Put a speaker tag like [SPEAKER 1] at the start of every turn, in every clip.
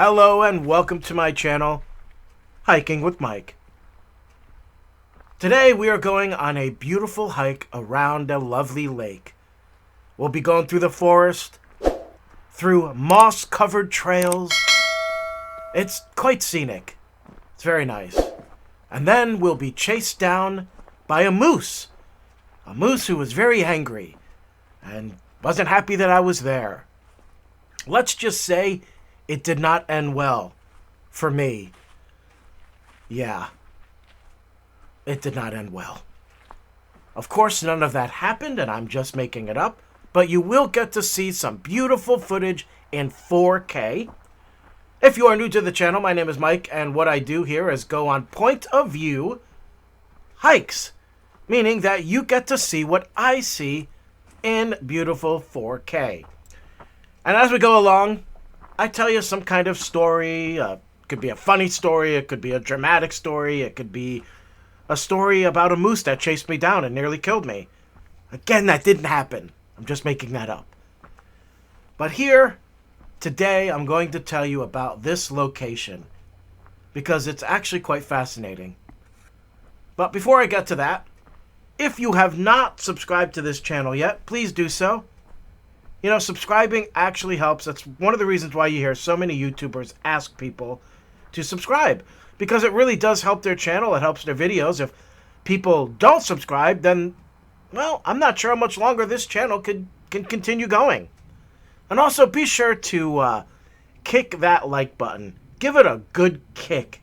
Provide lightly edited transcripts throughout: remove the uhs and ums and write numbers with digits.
[SPEAKER 1] Hello and welcome to my channel, Hiking with Mike. Today we are going on a beautiful hike around a lovely lake. We'll be going through the forest, through moss-covered trails. It's quite scenic. It's very nice. And then we'll be chased down by a moose. A moose who was very angry and wasn't happy that I was there. Let's just say it did not end well for me. Yeah, it did not end well. Of course, none of that happened, and I'm just making it up, but you will get to see some beautiful footage in 4K. If you are new to the channel, my name is Mike, and what I do here is go on point of view hikes, meaning that you get to see what I see in beautiful 4K. And as we go along, I tell you some kind of story. It could be a funny story, it could be a dramatic story, it could be a story about a moose that chased me down and nearly killed me. Again, that didn't happen. I'm just making that up. But here, today, I'm going to tell you about this location because it's actually quite fascinating. But before I get to that, if you have not subscribed to this channel yet, please do so. You know, subscribing actually helps. That's one of the reasons why you hear so many YouTubers ask people to subscribe, because it really does help their channel. It helps their videos. If people don't subscribe, then, well, I'm not sure how much longer this channel can continue going. And also, be sure to kick that like button. Give it a good kick.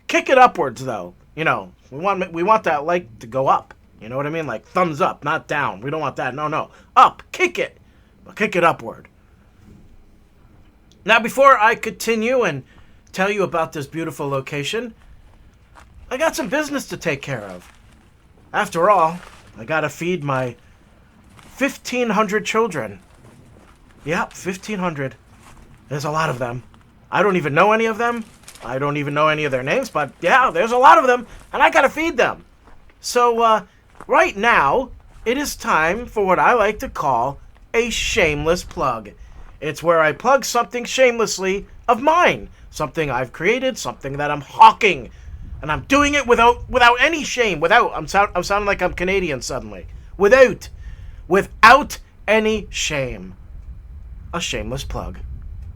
[SPEAKER 1] Kick it upwards, though. You know, we want that like to go up. You know what I mean? Like thumbs up, not down. We don't want that. No. Up. Kick it. But kick it upward. Now, before I continue and tell you about this beautiful location, I got some business to take care of. After all, I gotta feed my 1,500 children. Yep, 1,500. There's a lot of them. I don't even know any of them. I don't even know any of their names, but yeah, there's a lot of them, and I gotta feed them. So, right now, it is time for what I like to call a shameless plug. It's where I plug something shamelessly of mine. Something I've created, something that I'm hawking. And I'm doing it without any shame. I'm sounding like I'm Canadian suddenly. Without any shame. A shameless plug.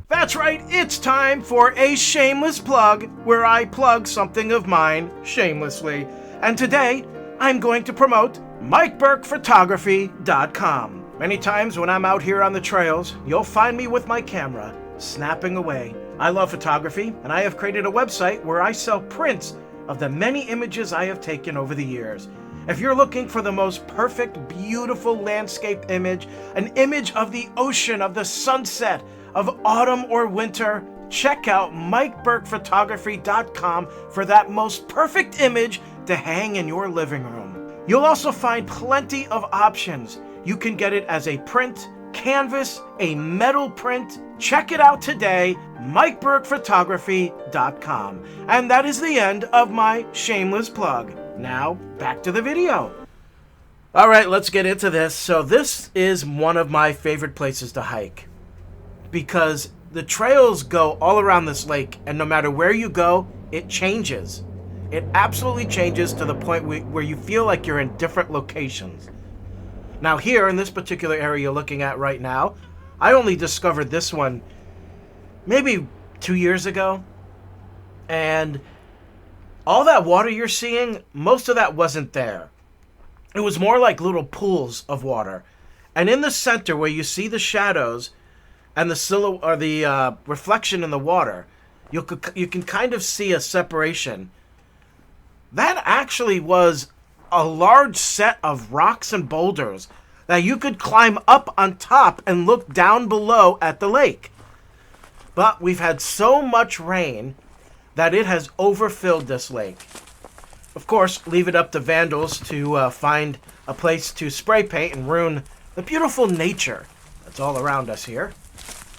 [SPEAKER 1] That's right, it's time for a shameless plug, where I plug something of mine shamelessly. And today, I'm going to promote MikeBurkePhotography.com. Many times when I'm out here on the trails, you'll find me with my camera, snapping away. I love photography, and I have created a website where I sell prints of the many images I have taken over the years. If you're looking for the most perfect, beautiful landscape image, an image of the ocean, of the sunset, of autumn or winter, check out MikeBurkePhotography.com for that most perfect image to hang in your living room. You'll also find plenty of options. You can get it as a print, canvas, a metal print. Check it out today, MikeBurkePhotography.com. And that is the end of my shameless plug. Now, back to the video. Alright, let's get into this. So this is one of my favorite places to hike, because the trails go all around this lake, and no matter where you go, it changes. It absolutely changes to the point where you feel like you're in different locations. Now here, in this particular area you're looking at right now, I only discovered this one maybe 2 years ago. And all that water you're seeing, most of that wasn't there. It was more like little pools of water. And in the center, where you see the shadows and the silhouette or the reflection in the water, you can kind of see a separation. That actually was a large set of rocks and boulders that you could climb up on top and look down below at the lake. But we've had so much rain that it has overfilled this lake. Of course, leave it up to vandals to find a place to spray paint and ruin the beautiful nature that's all around us here.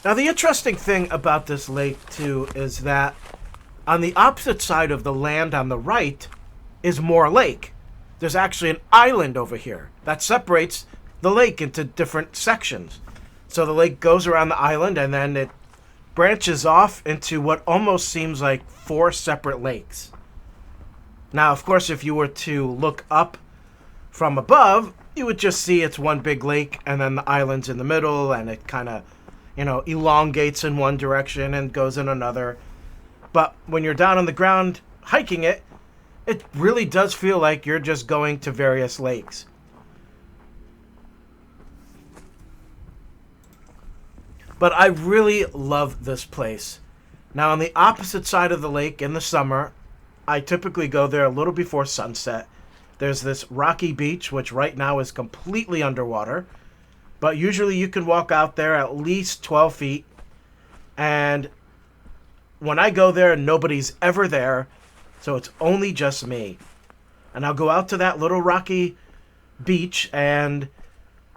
[SPEAKER 1] Now, the interesting thing about this lake, too, is that on the opposite side of the land on the right is more lake. There's actually an island over here that separates the lake into different sections. So the lake goes around the island, and then it branches off into what almost seems like 4 separate lakes. Now, of course, if you were to look up from above, you would just see it's one big lake and then the island's in the middle, and it kind of, elongates in one direction and goes in another. But when you're down on the ground hiking it, it really does feel like you're just going to various lakes. But I really love this place. Now, on the opposite side of the lake in the summer, I typically go there a little before sunset. There's this rocky beach, which right now is completely underwater. But usually you can walk out there at least 12 feet. And when I go there, nobody's ever there. So it's only just me. And I'll go out to that little rocky beach and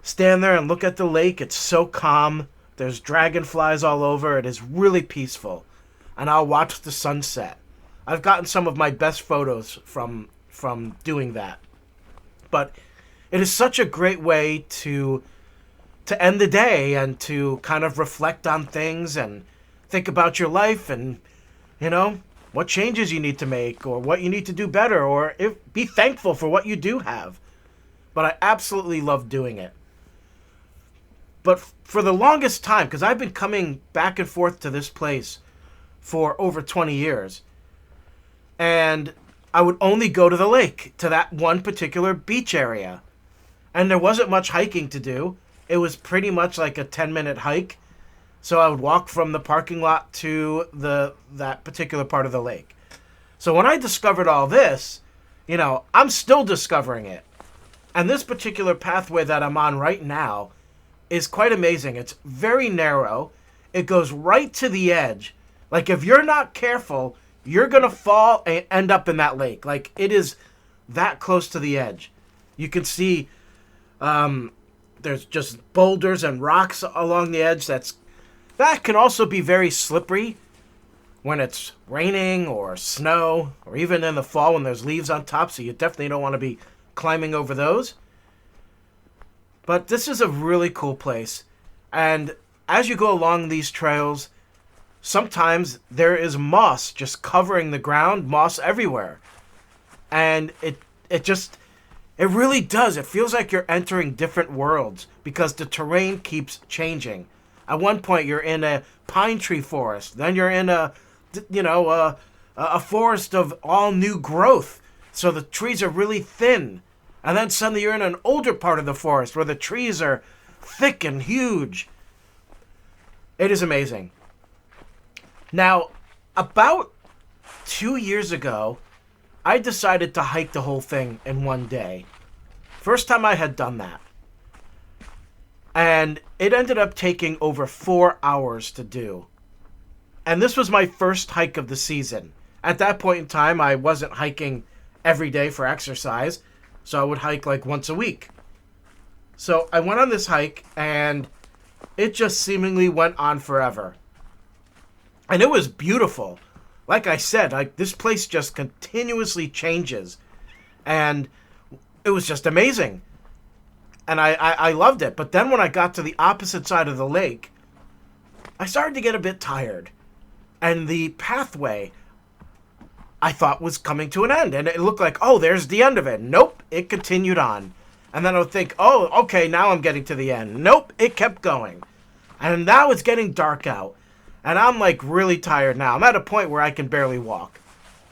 [SPEAKER 1] stand there and look at the lake. It's so calm. There's dragonflies all over. It is really peaceful. And I'll watch the sunset. I've gotten some of my best photos from doing that. But it is such a great way to end the day and to kind of reflect on things and think about your life and, what changes you need to make or what you need to do better, or be thankful for what you do have. But I absolutely love doing it. But for the longest time, because I've been coming back and forth to this place for over 20 years, and I would only go to the lake, to that one particular beach area. And there wasn't much hiking to do. It was pretty much like a 10-minute hike. So I would walk from the parking lot to that particular part of the lake. So when I discovered all this, I'm still discovering it. And this particular pathway that I'm on right now is quite amazing. It's very narrow. It goes right to the edge. Like, if you're not careful, you're going to fall and end up in that lake. Like, it is that close to the edge. You can see there's just boulders and rocks along the edge. That can also be very slippery when it's raining or snow, or even in the fall when there's leaves on top, so you definitely don't want to be climbing over those. But this is a really cool place. And as you go along these trails, sometimes there is moss just covering the ground, moss everywhere. And it really does. It feels like you're entering different worlds because the terrain keeps changing. At one point, you're in a pine tree forest. Then you're in a forest of all new growth. So the trees are really thin. And then suddenly you're in an older part of the forest where the trees are thick and huge. It is amazing. Now, about 2 years ago, I decided to hike the whole thing in one day. First time I had done that. And it ended up taking over 4 hours to do. And this was my first hike of the season. At that point in time, I wasn't hiking every day for exercise, so I would hike like once a week. So I went on this hike, and it just seemingly went on forever. And it was beautiful. Like I said, this place just continuously changes. And it was just amazing. And I loved it. But then when I got to the opposite side of the lake, I started to get a bit tired. And the pathway, I thought, was coming to an end. And it looked like, oh, there's the end of it. Nope, it continued on. And then I would think, oh, okay, now I'm getting to the end. Nope, it kept going. And now it's getting dark out. And I'm like really tired now. I'm at a point where I can barely walk.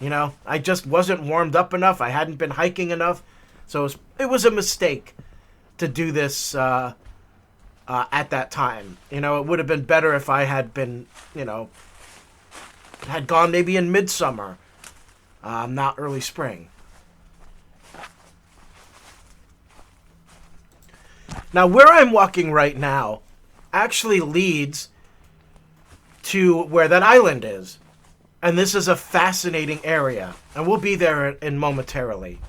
[SPEAKER 1] I just wasn't warmed up enough. I hadn't been hiking enough. So it was a mistake to do this at that time. It would have been better if I had been, had gone maybe in midsummer, not early spring. Now, where I'm walking right now actually leads to where that island is. And this is a fascinating area. And we'll be there in momentarily.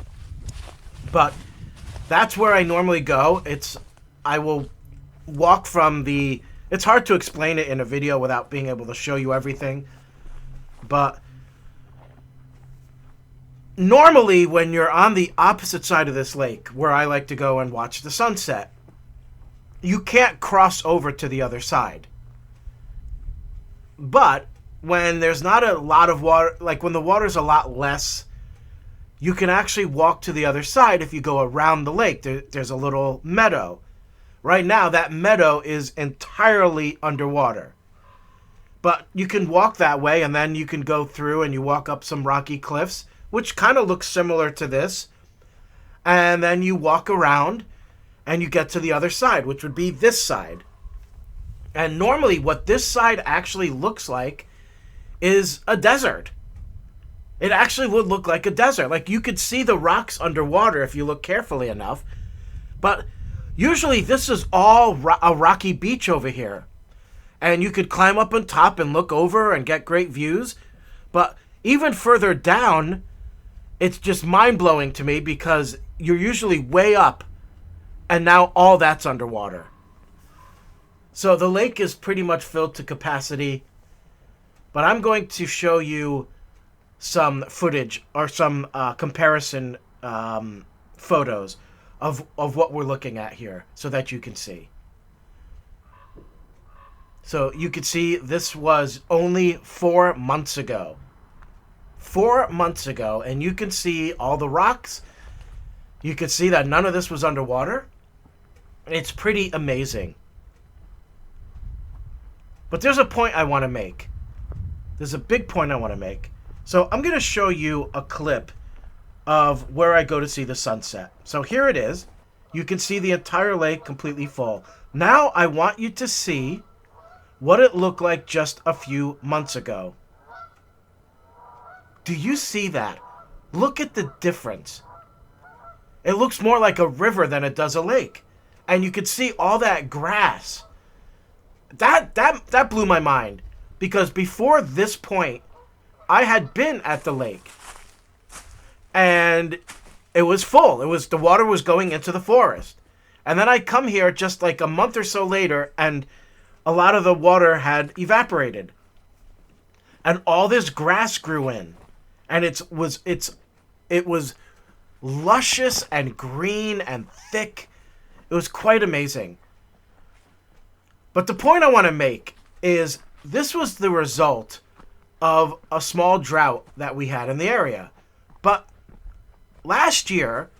[SPEAKER 1] But that's where I normally go. I will walk from it's hard to explain it in a video without being able to show you everything. But normally when you're on the opposite side of this lake, where I like to go and watch the sunset, you can't cross over to the other side. But when there's not a lot of water, like when the water's a lot less, you can actually walk to the other side if you go around the lake. There's a little meadow. Right now, that meadow is entirely underwater. But you can walk that way, and then you can go through and you walk up some rocky cliffs, which kind of looks similar to this. And then you walk around, and you get to the other side, which would be this side. And normally what this side actually looks like is a desert. It actually would look like a desert. Like, you could see the rocks underwater if you look carefully enough. But usually this is all a rocky beach over here. And you could climb up on top and look over and get great views. But even further down, it's just mind-blowing to me because you're usually way up. And now all that's underwater. So the lake is pretty much filled to capacity. But I'm going to show you some footage or some comparison photos of what we're looking at here so that you can see. So you can see this was only 4 months ago. 4 months ago, and you can see all the rocks. You can see that none of this was underwater. It's pretty amazing. But there's a point I want to make. There's a big point I want to make. So I'm going to show you a clip of where I go to see the sunset. So here it is. You can see the entire lake completely full. Now I want you to see what it looked like just a few months ago. Do you see that? Look at the difference. It looks more like a river than it does a lake. And you can see all that grass. That blew my mind. Because before this point, I had been at the lake. And it was full. The water was going into the forest. And then I come here just like a month or so later, and a lot of the water had evaporated. And all this grass grew in. And it was luscious and green and thick. It was quite amazing. But the point I want to make is this was the result of a small drought that we had in the area. But last year,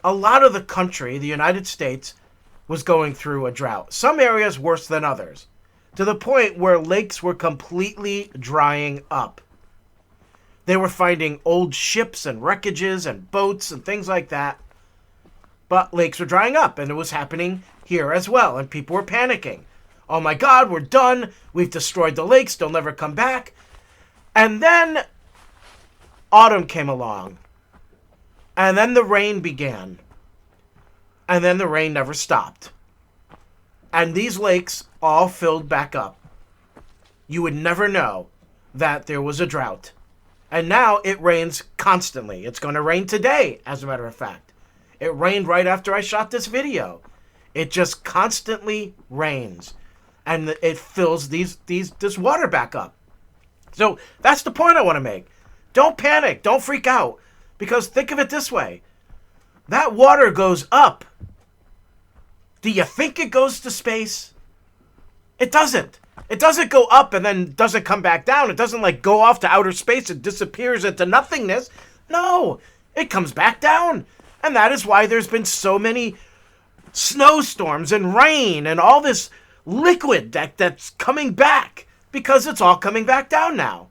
[SPEAKER 1] a lot of the country, the United States, was going through a drought. Some areas worse than others, to the point where lakes were completely drying up. They were finding old ships and wreckages and boats and things like that. But lakes were drying up, and it was happening here as well, and people were panicking. Oh my God, we're done. We've destroyed the lakes. They'll never come back. And then autumn came along. And then the rain began. And then the rain never stopped. And these lakes all filled back up. You would never know that there was a drought. And now it rains constantly. It's going to rain today, as a matter of fact. It rained right after I shot this video. It just constantly rains. And it fills this water back up. So that's the point I want to make. Don't panic. Don't freak out. Because think of it this way. That water goes up. Do you think it goes to space? It doesn't. It doesn't go up and then doesn't come back down. It doesn't like go off to outer space and disappears into nothingness. No, it comes back down. And that is why there's been so many snowstorms and rain and all this liquid that's coming back. Because it's all coming back down now.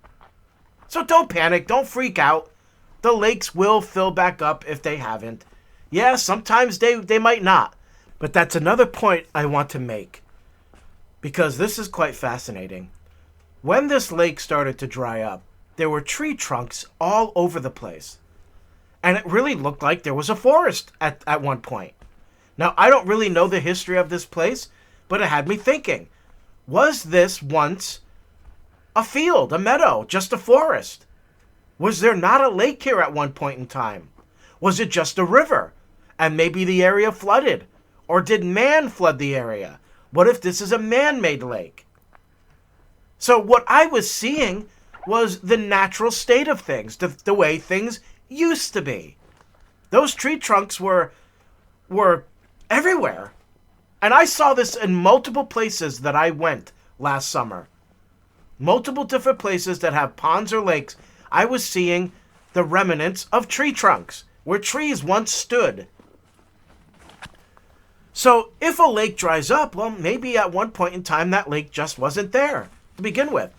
[SPEAKER 1] So don't panic. Don't freak out. The lakes will fill back up if they haven't. Yeah, sometimes they might not. But that's another point I want to make. Because this is quite fascinating. When this lake started to dry up, there were tree trunks all over the place. And it really looked like there was a forest at one point. Now, I don't really know the history of this place, but it had me thinking. Was this once a field, a meadow, just a forest? Was there not a lake here at one point in time? Was it just a river? And maybe the area flooded? Or did man flood the area? What if this is a man-made lake? So what I was seeing was the natural state of things, the way things used to be. Those tree trunks were everywhere. And I saw this in multiple places that I went last summer. multiple different places that have ponds or lakes, I was seeing the remnants of tree trunks where trees once stood. So if a lake dries up, well, maybe at one point in time that lake just wasn't there to begin with.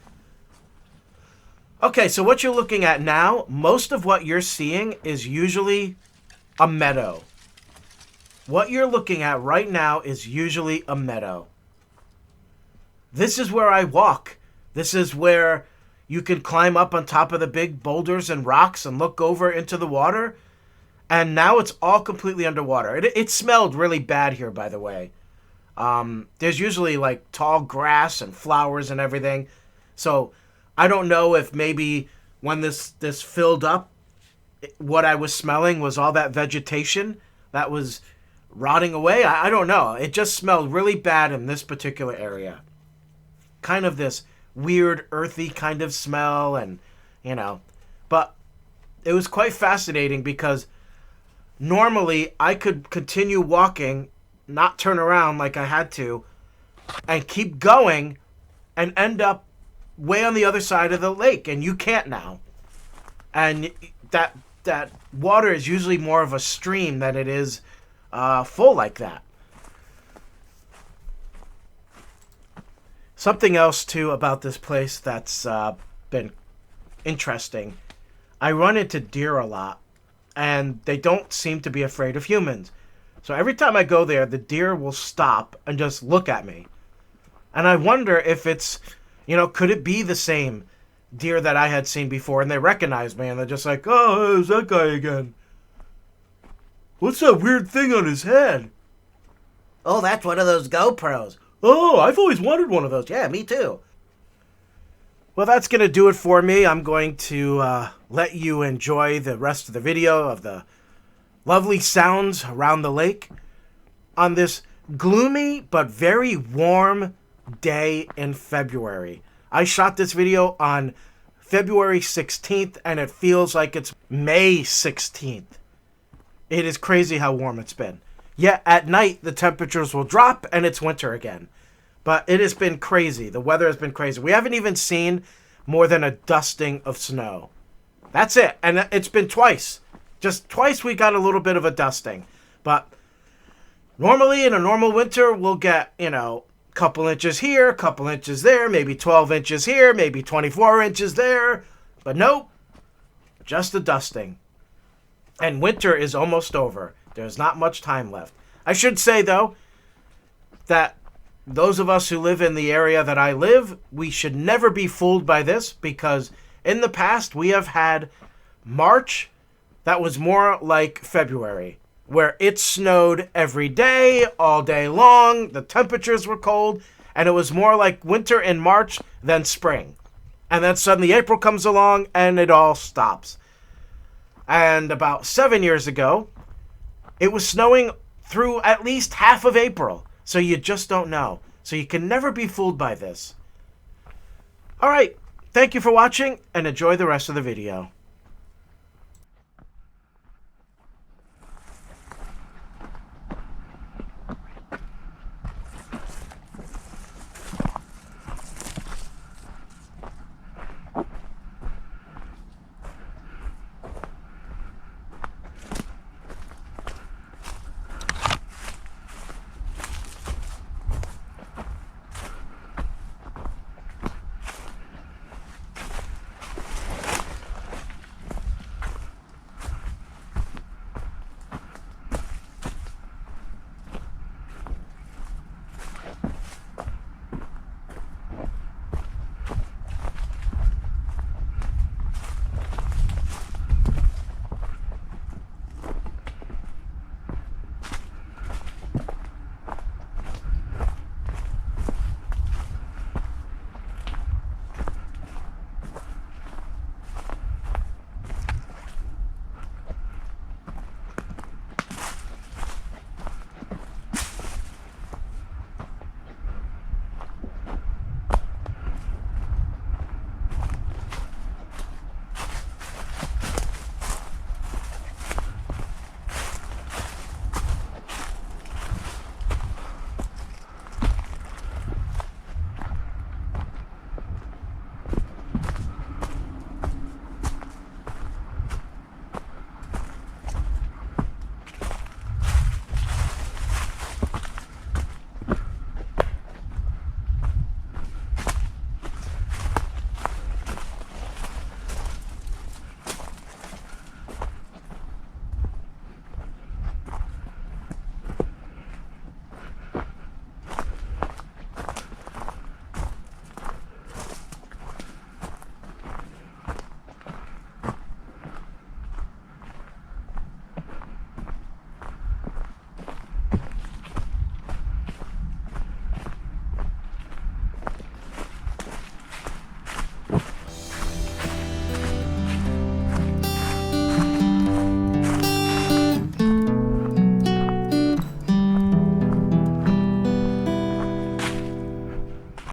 [SPEAKER 1] Okay, so what you're looking at now, most of what you're seeing is usually a meadow. What you're looking at right now is usually a meadow. This is where I walk. This is where you can climb up on top of the big boulders and rocks and look over into the water. And now it's all completely underwater. It smelled really bad here, by the way. There's usually like tall grass and flowers and everything. So I don't know if maybe when this filled up, what I was smelling was all that vegetation that was rotting away. I don't know. It just smelled really bad in this particular area. Kind of this weird earthy kind of smell, and but it was quite fascinating because normally I could continue walking, not turn around like I had to, and keep going and end up way on the other side of the lake, and you can't now. And that water is usually more of a stream than it is full like that. Something else too about this place that's been interesting. I run into deer a lot, and they don't seem to be afraid of humans. So every time I go there, the deer will stop and just look at me. And I wonder if it's, could it be the same deer that I had seen before, and they recognize me, and they're just like, oh, there's that guy again. What's that weird thing on his head? Oh, that's one of those GoPros. Oh, I've always wanted one of those. Yeah, me too. Well, that's going to do it for me. I'm going to let you enjoy the rest of the video of the lovely sounds around the lake on this gloomy but very warm day in February. I shot this video on February 16th, and it feels like it's May 16th. It is crazy how warm it's been. Yet at night, the temperatures will drop, and it's winter again. But it has been crazy. The weather has been crazy. We haven't even seen more than a dusting of snow. That's it. And it's been twice. Just twice we got a little bit of a dusting. But normally in a normal winter, we'll get, couple inches here, couple inches there, maybe 12 inches here, maybe 24 inches there. But nope, just a dusting. And winter is almost over. There's not much time left. I should say, though, that those of us who live in the area that I live, we should never be fooled by this, because in the past we have had March that was more like February, where it snowed every day, all day long, the temperatures were cold, and it was more like winter in March than spring. And then suddenly April comes along and it all stops. And about 7 years ago, it was snowing through at least half of April, so you just don't know. So you can never be fooled by this. All right, thank you for watching, and enjoy the rest of the video.